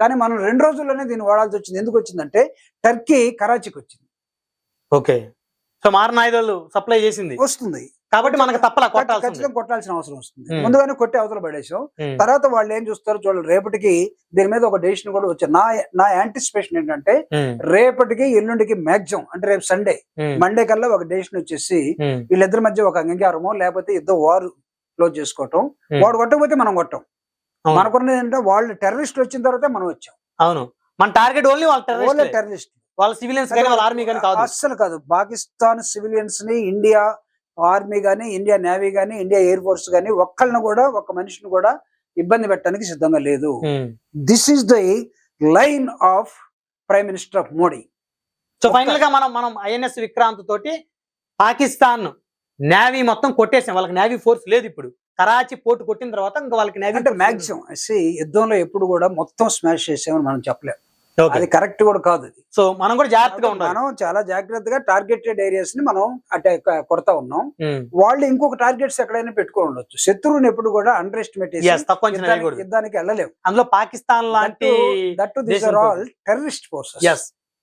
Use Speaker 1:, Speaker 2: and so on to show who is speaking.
Speaker 1: కానీ మనం 2 రోజుల్లోనే దీన్ని వాడాల్సి వచ్చింది. ఎందుకు వచ్చిందంటే టర్కీ కరాచీకి వచ్చింది.
Speaker 2: ఓకే, సో మారణ ఆయుధాలు సప్లై చేసింది
Speaker 1: వస్తుంది
Speaker 2: కాబట్టి మనకు తప్పలా
Speaker 1: ఖచ్చితంగా కొట్టాల్సిన అవసరం వస్తుంది. ముందుగానే కొట్టి అవతల పడేసాం. తర్వాత వాళ్ళు ఏం చూస్తారు చూడాలి, రేపటికి దీని మీద ఒక డెసిషన్ కూడా వచ్చారు. నా యాంటిసిపేషన్ ఏంటంటే రేపటికి ఎల్లుండికి మ్యాక్సిమం అంటే రేపు సండే మండే కల్లా ఒక డెసిషన్ వచ్చేసి వీళ్ళిద్దరి మధ్య ఒక అంగీకారమో లేకపోతే ఇద్దరు వారు క్లోజ్ చేసుకోవటం. వాడు కొట్టకపోతే మనం కొట్టాం. మనకున్నది ఏంటంటే వాళ్ళు టెర్రరిస్ట్ వచ్చిన తర్వాత మనం వచ్చాం.
Speaker 2: అవును, మన టార్గెట్ ఓన్లీ వాళ్ళ టెర్రరిస్ట్, వాళ్ళ సివిలియన్స్ కానీ వాళ్ళ ఆర్మీ కానీ కాదు.
Speaker 1: అస్సలు కాదు. పాకిస్తాన్ సివిలియన్స్ ని ఇండియా ఆర్మీ గానీ, ఇండియా నేవీ గానీ, ఇండియా ఎయిర్ ఫోర్స్ గానీ ఒక్కళ్ళని కూడా ఒక్క మనిషిని కూడా ఇబ్బంది పెట్టడానికి సిద్ధంగా లేదు. This is the line of prime minister of Modi.
Speaker 2: So final గా మనం ఐఎన్ఎస్ విక్రాంత్ తోటి పాకిస్తాన్ నేవీ మొత్తం కొట్టేసాం. వాళ్ళకి నేవీ ఫోర్స్ లేదు ఇప్పుడు. కరాచీ పోర్టు కొట్టిన తర్వాత ఇంకా వాళ్ళకి నేవీ
Speaker 1: అంటే మాక్సిమం యుద్ధంలో ఎప్పుడు కూడా మొత్తం స్మాష్ చేసామని మనం చెప్పలేము. అది కరెక్ట్ కూడా కాదు.
Speaker 2: సో మనం కూడా జాగ్రత్తగా ఉండాలి.
Speaker 1: మనం చాలా జాగ్రత్తగా టార్గెటెడ్ ఏరియాస్ ని మనం అంటే కొడతా ఉన్నాం. వాళ్ళు ఇంకొక టార్గెట్స్ ఎక్కడైనా పెట్టుకొని ఉండొచ్చు. శత్రువుని ఎప్పుడు కూడా అండర్ ఎస్టిమేట్ యుద్ధానికి వెళ్ళలేము.
Speaker 2: అందులో పాకిస్తాన్ లాంటి
Speaker 1: that to this are all terrorist forces.